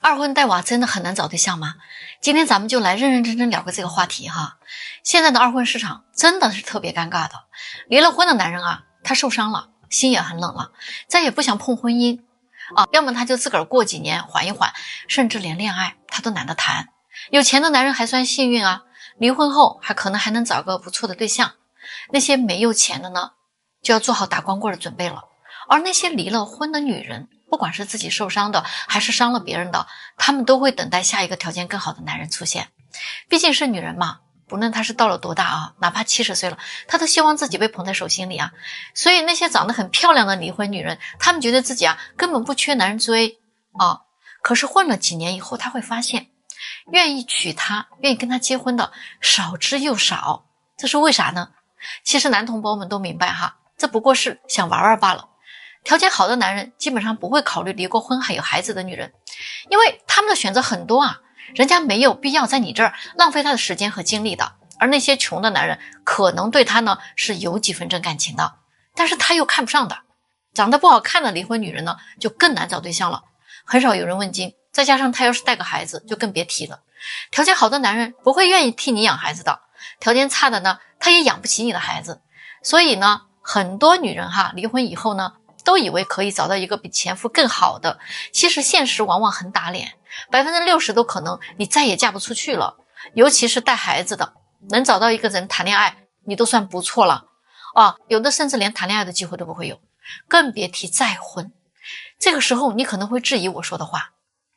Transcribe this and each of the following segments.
二婚带娃真的很难找对象吗？今天咱们就来认认真真聊个这个话题哈。现在的二婚市场真的是特别尴尬的，离了婚的男人啊，他受伤了，心也很冷了，再也不想碰婚姻啊，要么他就自个儿过几年缓一缓，甚至连恋爱他都懒得谈。有钱的男人还算幸运啊，离婚后可能还能找个不错的对象。那些没有钱的呢，就要做好打光棍的准备了。而那些离了婚的女人，不管是自己受伤的还是伤了别人的，她们都会等待下一个条件更好的男人出现。毕竟是女人嘛，不论她是到了多大啊，哪怕70岁了，她都希望自己被捧在手心里啊。所以那些长得很漂亮的离婚女人，她们觉得自己根本不缺男人追啊。可是混了几年以后，她会发现愿意娶她愿意跟她结婚的少之又少。这是为啥呢？其实男同胞们都明白哈，这不过是想玩玩罢了。条件好的男人基本上不会考虑离过婚还有孩子的女人，因为他们的选择很多啊，人家没有必要在你这儿浪费他的时间和精力的。而那些穷的男人可能对他呢是有几分真感情的，但是他又看不上的。长得不好看的离婚女人呢就更难找对象了，很少有人问津，再加上他要是带个孩子就更别提了。条件好的男人不会愿意替你养孩子的，条件差的呢他也养不起你的孩子。所以呢很多女人离婚以后呢都以为可以找到一个比前夫更好的，其实现实往往很打脸，60%都可能你再也嫁不出去了。尤其是带孩子的，能找到一个人谈恋爱你都算不错了啊，有的甚至连谈恋爱的机会都不会有，更别提再婚。这个时候你可能会质疑我说的话，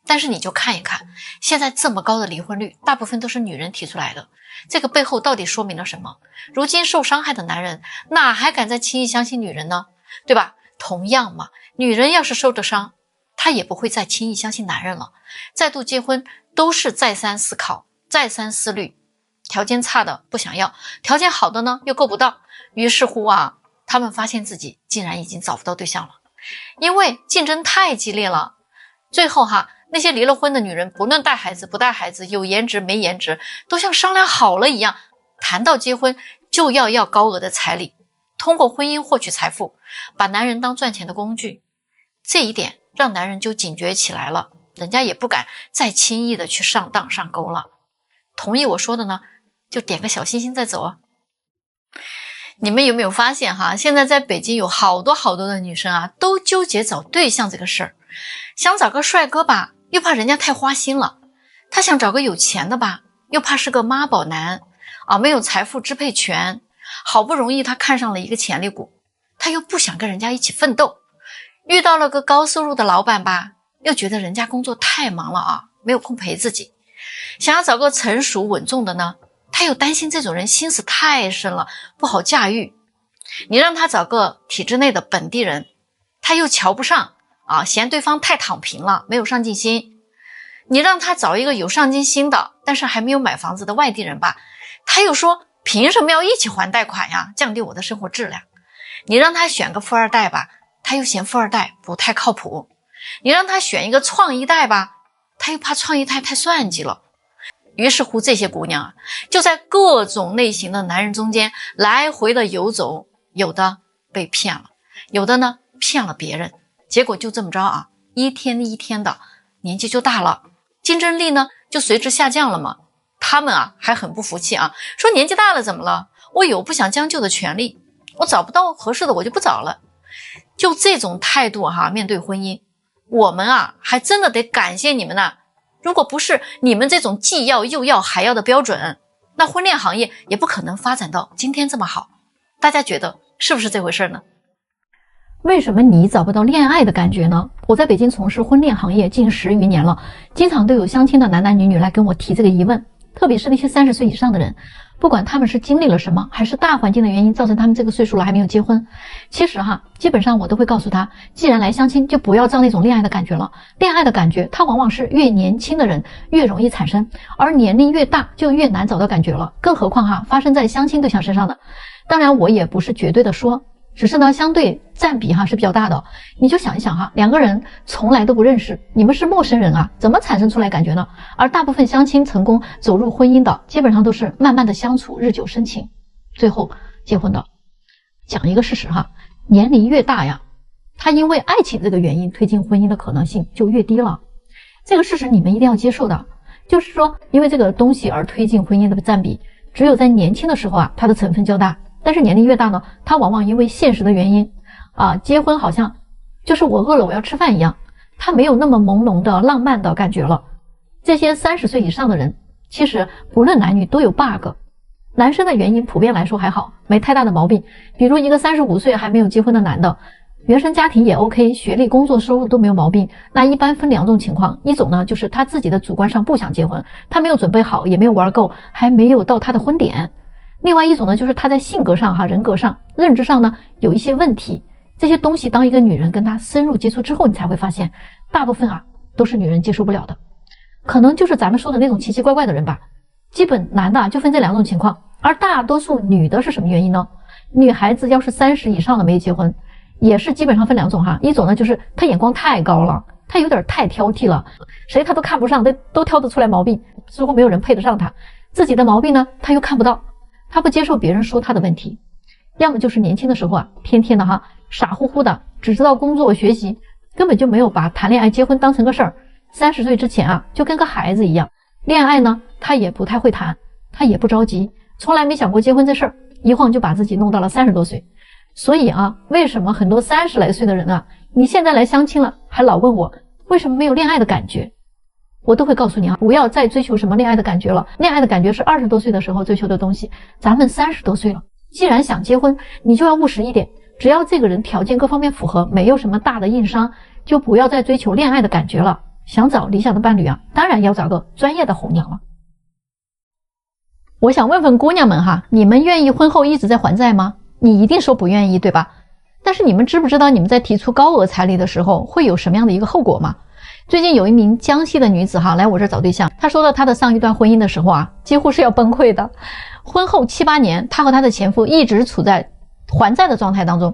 但是你就看一看现在这么高的离婚率，大部分都是女人提出来的，这个背后到底说明了什么？如今受伤害的男人哪还敢再轻易相信女人呢？对吧？同样嘛，女人要是受着伤，她也不会再轻易相信男人了。再度结婚都是再三思考，再三思虑，条件差的不想要，条件好的呢又够不到。于是乎他们发现自己竟然已经找不到对象了，因为竞争太激烈了。最后那些离了婚的女人，不论带孩子不带孩子，有颜值没颜值，都像商量好了一样，谈到结婚就要高额的彩礼，通过婚姻获取财富，把男人当赚钱的工具。这一点让男人就警觉起来了，人家也不敢再轻易的去上当上钩了。同意我说的呢，就点个小心心再走啊。你们有没有发现现在在北京有好多的女生都纠结找对象这个事儿。想找个帅哥吧，又怕人家太花心了；他想找个有钱的吧，又怕是个妈宝男没有财富支配权。好不容易他看上了一个潜力股，他又不想跟人家一起奋斗。遇到了个高收入的老板吧，又觉得人家工作太忙了没有空陪自己。想要找个成熟稳重的呢，他又担心这种人心思太深了，不好驾驭。你让他找个体制内的本地人，他又瞧不上嫌对方太躺平了，没有上进心。你让他找一个有上进心的，但是还没有买房子的外地人吧，他又说凭什么要一起还贷款呀，降低我的生活质量。你让他选个富二代吧，他又嫌富二代不太靠谱。你让他选一个创一代吧，他又怕创一代太算计了。于是乎这些姑娘就在各种类型的男人中间来回的游走，有的被骗了，有的呢骗了别人，结果就这么着一天一天的年纪就大了，竞争力呢就随之下降了嘛。他们还很不服气说年纪大了怎么了，我有不想将就的权利，我找不到合适的我就不找了。就这种态度面对婚姻，我们还真的得感谢你们呢。如果不是你们这种既要又要还要的标准，那婚恋行业也不可能发展到今天这么好。大家觉得是不是这回事呢？为什么你找不到恋爱的感觉呢？我在北京从事婚恋行业近10余年了，经常都有相亲的男女来跟我提这个疑问，特别是那些30岁以上的人，不管他们是经历了什么，还是大环境的原因造成他们这个岁数了还没有结婚。其实基本上我都会告诉他，既然来相亲，就不要找那种恋爱的感觉了。恋爱的感觉它往往是越年轻的人越容易产生，而年龄越大就越难找到感觉了，更何况发生在相亲对象身上的。当然我也不是绝对的说，只是呢相对占比是比较大的。你就想一想两个人从来都不认识，你们是陌生人怎么产生出来感觉呢？而大部分相亲成功走入婚姻的，基本上都是慢慢的相处，日久生情，最后结婚的。讲一个事实年龄越大他因为爱情这个原因推进婚姻的可能性就越低了。这个事实你们一定要接受的，就是说因为这个东西而推进婚姻的占比，只有在年轻的时候啊，它的成分较大，但是年龄越大呢，它往往因为现实的原因啊，结婚好像就是我饿了我要吃饭一样，它没有那么朦胧的浪漫的感觉了。这些30岁以上的人，其实不论男女都有 bug， 男生的原因普遍来说还好，没太大的毛病，比如一个35岁还没有结婚的男的，原生家庭也 OK， 学历工作收入都没有毛病，那一般分2种情况，一种呢就是他自己的主观上不想结婚，他没有准备好，也没有玩够，还没有到他的婚点。另外一种呢就是他在性格上人格上认知上呢有一些问题，这些东西当一个女人跟他深入接触之后，你才会发现大部分都是女人接受不了的，可能就是咱们说的那种奇奇怪怪的人吧。基本男的就分这2种情况，而大多数女的是什么原因呢？女孩子要是30以上的没结婚，也是基本上分2种一种呢就是她眼光太高了，她有点太挑剔了，谁她都看不上，都挑得出来毛病，似乎没有人配得上她，自己的毛病呢她又看不到，她不接受别人说她的问题。要么就是年轻的时候天天的傻乎乎的，只知道工作学习，根本就没有把谈恋爱结婚当成个事儿，30岁之前就跟个孩子一样，恋爱呢他也不太会谈，他也不着急，从来没想过结婚这事儿，一晃就把自己弄到了30多岁。所以为什么很多30来岁的人你现在来相亲了，还老问我为什么没有恋爱的感觉？我都会告诉你不要再追求什么恋爱的感觉了，恋爱的感觉是20多岁的时候追求的东西，咱们30多岁了，既然想结婚，你就要务实一点，只要这个人条件各方面符合，没有什么大的硬伤，就不要再追求恋爱的感觉了。想找理想的伴侣当然要找个专业的红娘了。我想问问姑娘们你们愿意婚后一直在还债吗？你一定说不愿意，对吧？但是你们知不知道你们在提出高额彩礼的时候会有什么样的一个后果吗？最近有一名江西的女子来我这儿找对象，她说到她的上一段婚姻的时候几乎是要崩溃的。婚后7、8年，她和她的前夫一直处在还债的状态当中。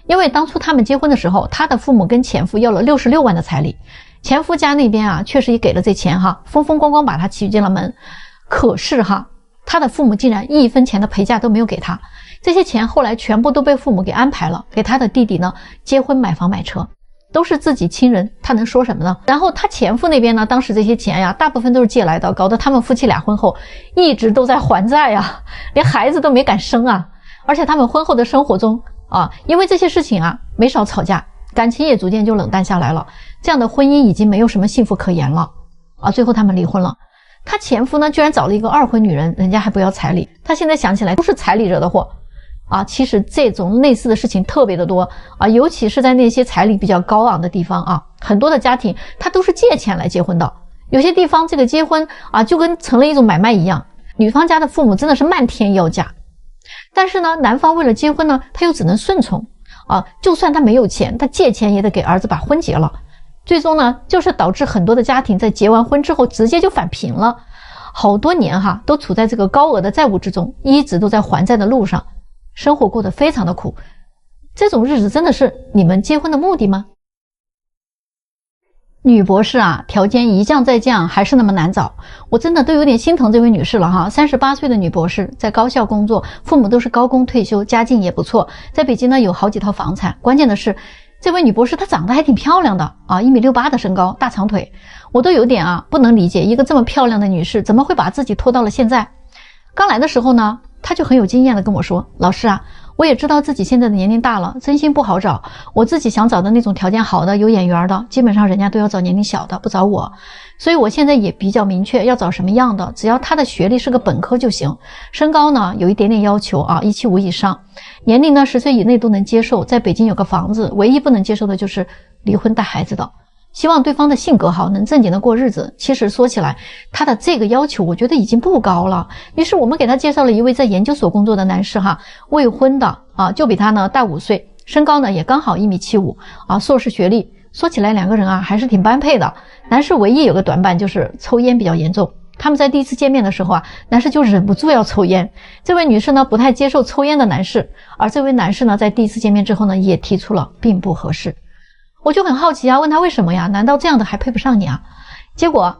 因为当初他们结婚的时候，她的父母跟前夫要了66万的彩礼，前夫家那边确实也给了这钱风风光光把她娶进了门。可是她的父母竟然1分钱的陪嫁都没有给她，这些钱后来全部都被父母给安排了，给她的弟弟呢结婚买房买车，都是自己亲人，她能说什么呢？然后她前夫那边呢，当时这些钱大部分都是借来的，搞得他们夫妻俩婚后一直都在还债连孩子都没敢生而且他们婚后的生活中因为这些事情没少吵架，感情也逐渐就冷淡下来了，这样的婚姻已经没有什么幸福可言了最后他们离婚了。她前夫呢居然找了一个2婚女人，人家还不要彩礼，她现在想起来都是彩礼惹的祸其实这种类似的事情特别的多尤其是在那些彩礼比较高昂的地方很多的家庭他都是借钱来结婚的，有些地方这个结婚就跟成了一种买卖一样，女方家的父母真的是漫天要价，但是呢男方为了结婚呢他又只能顺从就算他没有钱，他借钱也得给儿子把婚结了，最终呢就是导致很多的家庭在结完婚之后直接就返贫了，好多年都处在这个高额的债务之中，一直都在还债的路上，生活过得非常的苦。这种日子真的是你们结婚的目的吗？女博士条件一降再降，还是那么难找，我真的都有点心疼这位女士了38岁的女博士，在高校工作，父母都是高工退休，家境也不错，在北京呢有好几套房产，关键的是这位女博士她长得还挺漂亮的1.68米的身高，大长腿，我都有点不能理解，一个这么漂亮的女士怎么会把自己拖到了现在。刚来的时候呢，她就很有经验的跟我说，老师我也知道自己现在的年龄大了，真心不好找，我自己想找的那种条件好的有眼缘的，基本上人家都要找年龄小的，不找我，所以我现在也比较明确要找什么样的，只要他的学历是个本科就行，身高呢有一点点要求175以上，年龄呢10岁以内都能接受，在北京有个房子，唯一不能接受的就是离婚带孩子的，希望对方的性格好，能正经的过日子。其实说起来，他的这个要求我觉得已经不高了。于是我们给他介绍了一位在研究所工作的男士未婚的就比他呢大5岁，身高呢也刚好1.75米硕士学历。说起来两个人还是挺般配的。男士唯一有个短板就是抽烟比较严重。他们在第一次见面的时候男士就忍不住要抽烟。这位女士呢不太接受抽烟的男士，而这位男士呢在第一次见面之后呢也提出了并不合适。我就很好奇问他为什么呀？难道这样的还配不上你结果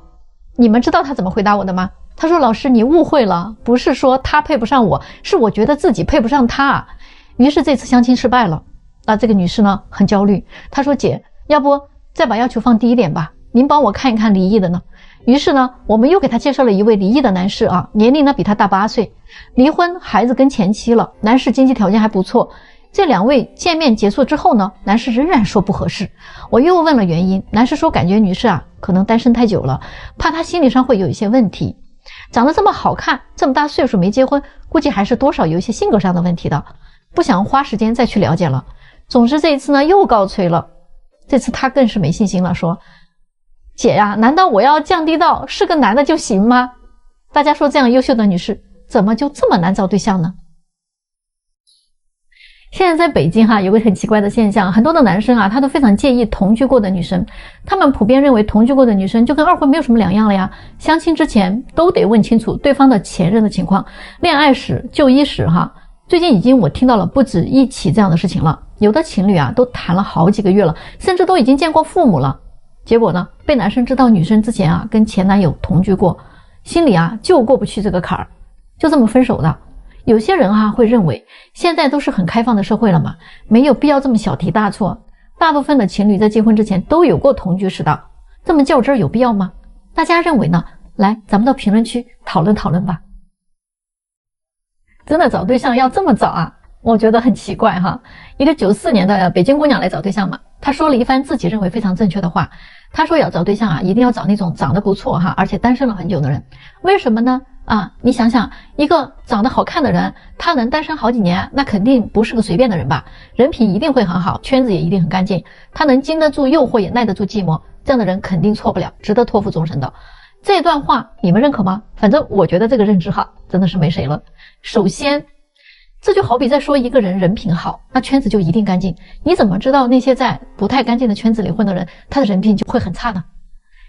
你们知道他怎么回答我的吗？他说，老师你误会了，不是说他配不上我，是我觉得自己配不上他。于是这次相亲失败了。这个女士呢很焦虑，她说，姐，要不再把要求放低一点吧，您帮我看一看离异的呢？于是呢，我们又给他介绍了一位离异的男士啊，年龄呢比他大8岁，离婚，孩子跟前妻了，男士经济条件还不错。这2位见面结束之后呢，男士仍然说不合适。我又问了原因，男士说感觉女士啊可能单身太久了，怕她心理上会有一些问题。长得这么好看，这么大岁数没结婚，估计还是多少有一些性格上的问题的，不想花时间再去了解了。总之这一次呢又告吹了，这次他更是没信心了，说姐呀，难道我要降低到是个男的就行吗？大家说这样优秀的女士怎么就这么难找对象呢？现在在北京有个很奇怪的现象，很多的男生他都非常介意同居过的女生，他们普遍认为同居过的女生就跟二婚没有什么两样了呀，相亲之前都得问清楚对方的前任的情况，恋爱史、就医史最近已经我听到了不止1起这样的事情了，有的情侣都谈了好几个月了，甚至都已经见过父母了，结果呢被男生知道女生之前跟前男友同居过，心里就过不去这个坎儿，就这么分手的。有些人会认为现在都是很开放的社会了嘛，没有必要这么小题大做，大部分的情侣在结婚之前都有过同居史的，这么较真儿有必要吗？大家认为呢？来，咱们到评论区讨论讨论吧。真的找对象要这么早我觉得很奇怪一个94年的北京姑娘来找对象嘛，她说了一番自己认为非常正确的话。她说要找对象一定要找那种长得不错而且单身了很久的人。为什么呢？你想想，一个长得好看的人，他能单身好几年，那肯定不是个随便的人吧？人品一定会很好，圈子也一定很干净，他能经得住诱惑，也耐得住寂寞，这样的人肯定错不了，值得托付终身的。这段话你们认可吗？反正我觉得这个认知真的是没谁了。首先，这就好比在说一个人人品好，那圈子就一定干净。你怎么知道那些在不太干净的圈子里混的人，他的人品就会很差呢？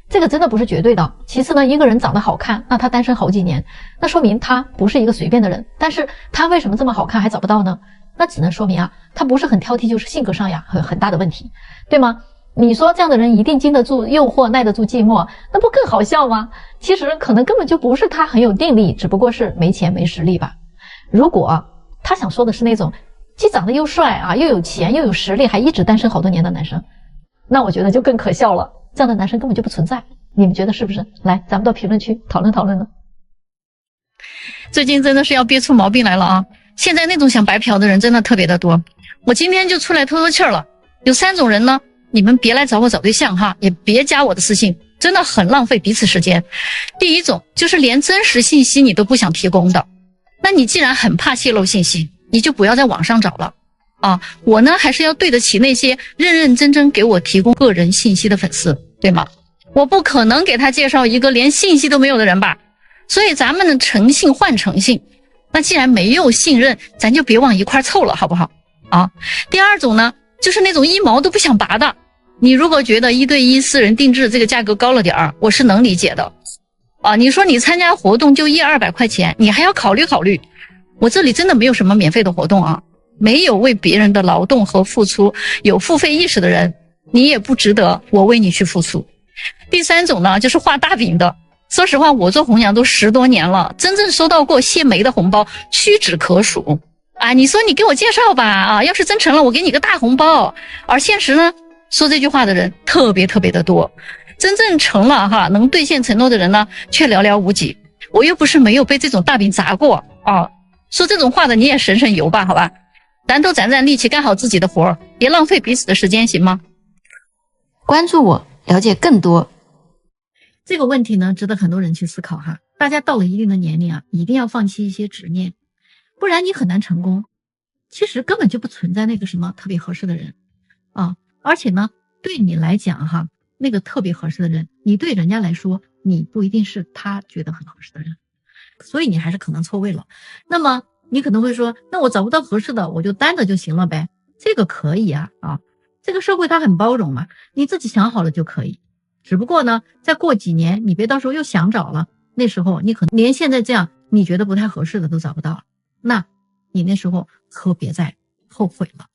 这个真的不是绝对的。其次呢，一个人长得好看，那他单身好几年，那说明他不是一个随便的人。但是他为什么这么好看还找不到呢？那只能说明他不是很挑剔，就是性格上很大的问题，对吗？你说这样的人一定经得住诱惑，耐得住寂寞，那不更好笑吗？其实可能根本就不是他很有定力，只不过是没钱没实力吧。如果他想说的是那种既长得又帅又有钱又有实力还一直单身好多年的男生，那我觉得就更可笑了，这样的男生根本就不存在。你们觉得是不是？来，咱们到评论区讨论讨论呢。最近真的是要憋出毛病来了现在那种想白嫖的人真的特别的多。我今天就出来透透气儿了。有3种人呢，你们别来找我找对象也别加我的私信，真的很浪费彼此时间。第一种就是连真实信息你都不想提供的，那你既然很怕泄露信息，你就不要在网上找了我呢还是要对得起那些认认真真给我提供个人信息的粉丝，对吗？我不可能给他介绍一个连信息都没有的人吧。所以咱们的诚信换诚信，那既然没有信任，咱就别往一块凑了，好不好第二种呢，就是那种1毛都不想拔的。你如果觉得1对1私人定制这个价格高了点我是能理解的你说你参加活动就100-200块钱，你还要考虑考虑。我这里真的没有什么免费的活动没有为别人的劳动和付出有付费意识的人，你也不值得我为你去付出。第3种呢，就是画大饼的。说实话，我做红娘都10多年了，真正收到过谢媒的红包屈指可数你说你给我介绍吧要是真成了，我给你个大红包。而现实呢，说这句话的人特别特别的多，真正成了能兑现承诺的人呢，却寥寥无几。我又不是没有被这种大饼砸过说这种话的你也省省油吧，好吧？咱都攒攒力气干好自己的活，别浪费彼此的时间，行吗？关注我，了解更多。这个问题呢，值得很多人去思考大家到了一定的年龄一定要放弃一些执念，不然你很难成功。其实根本就不存在那个什么特别合适的人而且呢，对你来讲那个特别合适的人，你对人家来说，你不一定是他觉得很合适的人，所以你还是可能错位了。那么你可能会说，那我找不到合适的，我就单着就行了呗。这个可以这个社会它很包容嘛，你自己想好了就可以。只不过呢，再过几年你别到时候又想找了，那时候你可能连现在这样你觉得不太合适的都找不到了，那你那时候可别再后悔了。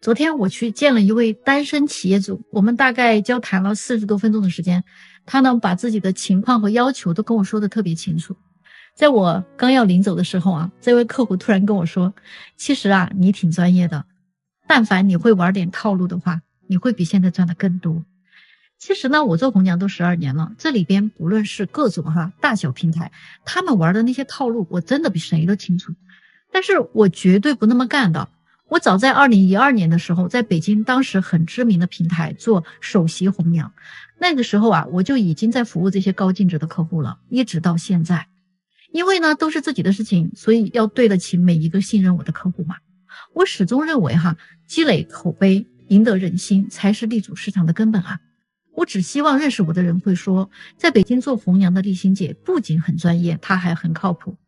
昨天我去见了一位单身企业主，我们大概交谈了40多分钟的时间，他呢把自己的情况和要求都跟我说的特别清楚。在我刚要临走的时候这位客户突然跟我说，其实你挺专业的，但凡你会玩点套路的话，你会比现在赚的更多。其实呢，我做红娘都12年了，这里边不论是各种大小平台，他们玩的那些套路，我真的比谁都清楚。但是我绝对不那么干的。我早在2012年的时候，在北京当时很知名的平台做首席红娘，那个时候我就已经在服务这些高净值的客户了，一直到现在。因为呢，都是自己的事情，所以要对得起每一个信任我的客户嘛。我始终认为积累口碑，赢得人心才是立足市场的根本我只希望认识我的人会说，在北京做红娘的丽欣姐不仅很专业，她还很靠谱，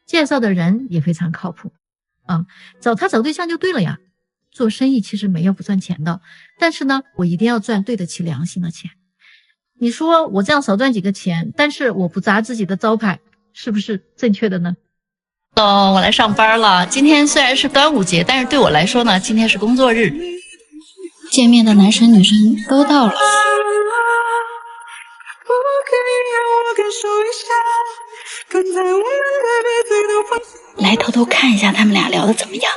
介绍的人也非常靠谱找她找对象就对了呀。做生意其实没有不赚钱的，但是呢，我一定要赚对得起良心的钱。你说我这样少赚几个钱，但是我不砸自己的招牌，是不是正确的呢？我来上班了。今天虽然是端午节，但是对我来说呢，今天是工作日。见面的男生女生都到了。来偷偷看一下他们俩聊得怎么样，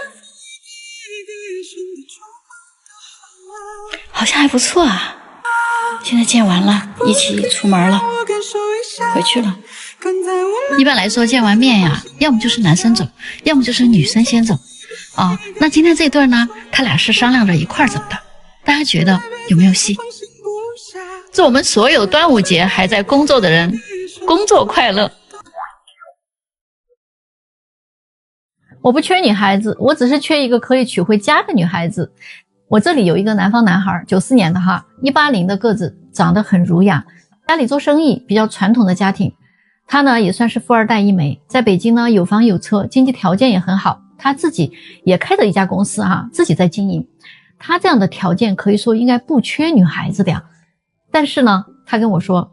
好像还不错啊。现在见完了，一起出门了，回去了。一般来说见完面呀，要么就是男生走，要么就是女生先走那今天这对呢，他俩是商量着一块儿走的，大家觉得有没有戏？祝我们所有端午节还在工作的人工作快乐。我不缺女孩子，我只是缺一个可以娶回家的女孩子。我这里有一个南方男孩，94年的180的个子，长得很儒雅，家里做生意，比较传统的家庭。他呢也算是富二代一枚，在北京呢有房有车，经济条件也很好，他自己也开着一家公司自己在经营。他这样的条件可以说应该不缺女孩子的呀。但是呢，他跟我说，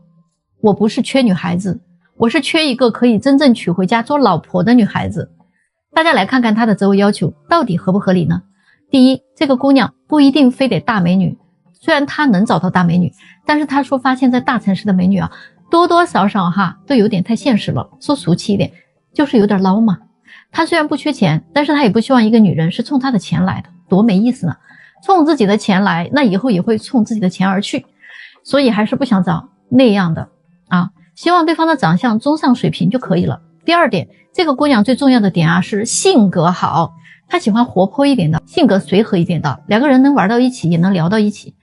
我不是缺女孩子，我是缺一个可以真正娶回家做老婆的女孩子。大家来看看他的择偶要求到底合不合理呢？第一，这个姑娘不一定非得大美女，虽然他能找到大美女，但是他说发现在大城市的美女多多少少都有点太现实了，说俗气一点就是有点捞嘛。他虽然不缺钱，但是他也不希望一个女人是冲他的钱来的，多没意思呢。冲自己的钱来，那以后也会冲自己的钱而去，所以还是不想找那样的希望对方的长相中上水平就可以了。第二点，这个姑娘最重要的点是性格好，她喜欢活泼一点的，性格随和一点的，两个人能玩到一起，也能聊到一起。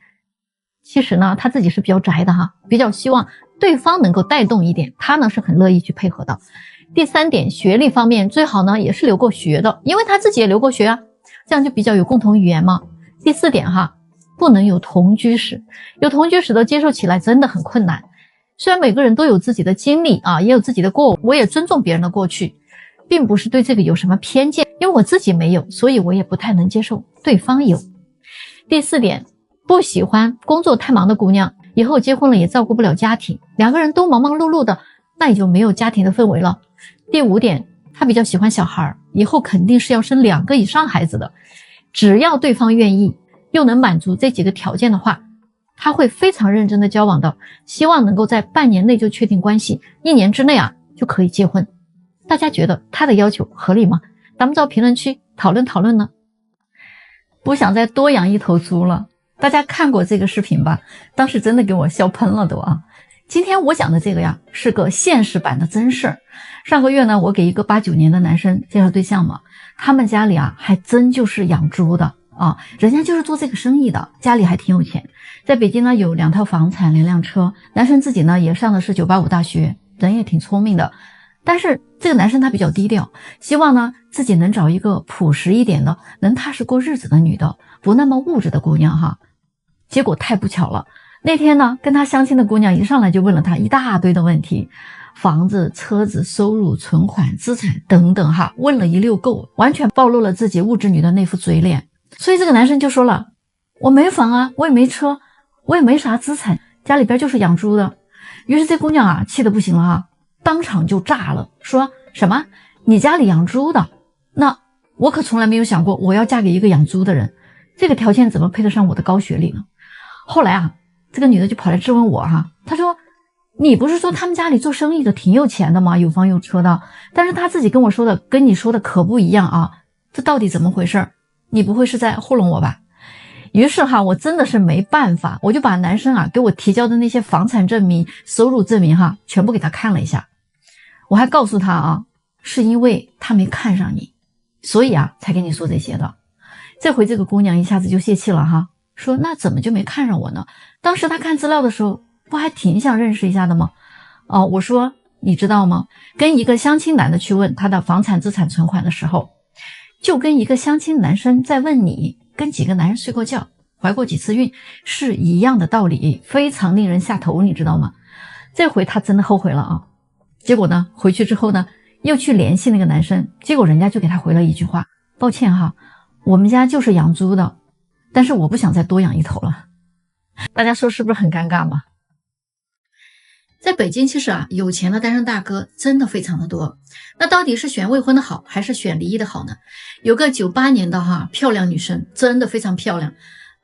其实呢，她自己是比较宅的比较希望对方能够带动一点，她呢是很乐意去配合的。第三点，学历方面最好呢也是留过学的，因为她自己也留过学这样就比较有共同语言嘛。第四点不能有同居史，有同居史的接受起来真的很困难。虽然每个人都有自己的经历也有自己的过往，我也尊重别人的过去，并不是对这个有什么偏见，因为我自己没有，所以我也不太能接受对方有。第四点，不喜欢工作太忙的姑娘，以后结婚了也照顾不了家庭，两个人都忙忙碌碌的，那也就没有家庭的氛围了。第五点，他比较喜欢小孩，以后肯定是要生2个以上孩子的，只要对方愿意，又能满足这几个条件的话，他会非常认真的交往的，希望能够在半年内就确定关系，1年之内就可以结婚。大家觉得他的要求合理吗？咱们到评论区讨论讨论呢。不想再多养一头猪了，大家看过这个视频吧？当时真的给我笑喷了都今天我讲的这个是个现实版的真事儿。上个月呢，我给一个89年的男生介绍对象嘛，他们家里还真就是养猪的人家就是做这个生意的，家里还挺有钱，在北京呢有2套房产2辆车，男生自己呢也上的是985大学，人也挺聪明的。但是这个男生他比较低调，希望呢自己能找一个朴实一点的，能踏实过日子的女的，不那么物质的姑娘结果太不巧了，那天呢跟他相亲的姑娘一上来就问了他一大堆的问题，房子、车子、收入、存款、资产等等问了一溜够，完全暴露了自己物质女的那副嘴脸。所以这个男生就说了，我没房我也没车，我也没啥资产，家里边就是养猪的。于是这姑娘气得不行了当场就炸了，说什么你家里养猪的，那我可从来没有想过我要嫁给一个养猪的人，这个条件怎么配得上我的高学历呢？后来这个女的就跑来质问我她说你不是说他们家里做生意的挺有钱的吗？有房有车的，但是她自己跟我说的跟你说的可不一样这到底怎么回事？你不会是在糊弄我吧？于是哈，我真的是没办法，我就把男生啊给我提交的那些房产证明、收入证明哈，全部给他看了一下。我还告诉他啊，是因为他没看上你，所以啊才跟你说这些的。这回这个姑娘一下子就泄气了哈，说那怎么就没看上我呢？当时她看资料的时候，不还挺想认识一下的吗？哦，我说你知道吗？跟一个相亲男的去问他的房产资产存款的时候，就跟一个相亲男生在问你跟几个男人睡过觉，怀过几次孕是一样的道理，非常令人下头，你知道吗？这回他真的后悔了啊！结果呢，回去之后呢，又去联系那个男生，结果人家就给他回了一句话：抱歉哈，我们家就是养猪的，但是我不想再多养一头了。大家说是不是很尴尬吗？在北京其实啊，有钱的单身大哥真的非常的多。那到底是选未婚的好，还是选离异的好呢？有个98年的漂亮女生，真的非常漂亮。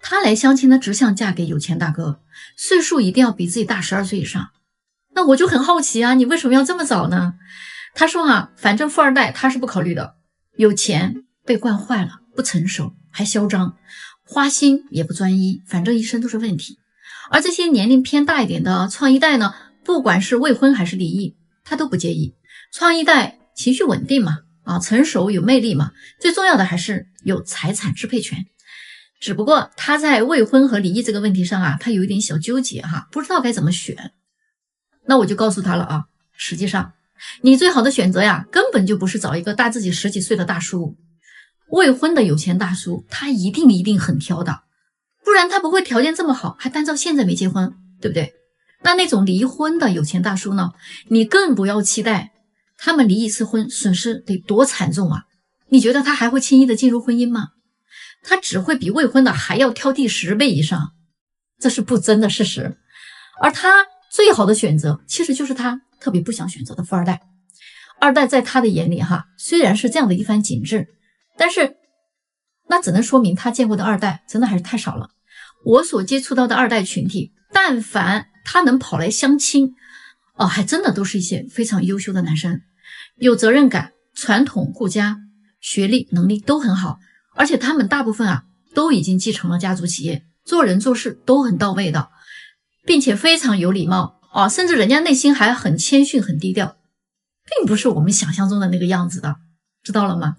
她来相亲呢，只想嫁给有钱大哥，岁数一定要比自己大12岁以上。那我就很好奇啊，你为什么要这么早呢？她说反正富二代她是不考虑的，有钱被惯坏了，不成熟，还嚣张，花心也不专一，反正一身都是问题。而这些年龄偏大一点的创一代呢，不管是未婚还是离异，他都不介意。创一代情绪稳定嘛，成熟有魅力嘛，最重要的还是有财产支配权。只不过他在未婚和离异这个问题上他有一点小纠结不知道该怎么选。那我就告诉他了实际上你最好的选择根本就不是找一个大自己10几岁的大叔。未婚的有钱大叔他一定很挑的，不然他不会条件这么好还单照现在没结婚，对不对？那种离婚的有钱大叔呢，你更不要期待他们离一次婚损失得多惨重啊！你觉得他还会轻易的进入婚姻吗？他只会比未婚的还要挑剔10倍以上，这是不争的事实。而他最好的选择其实就是他特别不想选择的富二代。二代在他的眼里虽然是这样的一番景致，但是那只能说明他见过的二代真的还是太少了。我所接触到的二代群体，但凡他能跑来相亲还真的都是一些非常优秀的男生，有责任感，传统顾家，学历能力都很好，而且他们大部分都已经继承了家族企业，做人做事都很到位的，并且非常有礼貌甚至人家内心还很谦逊很低调，并不是我们想象中的那个样子的，知道了吗？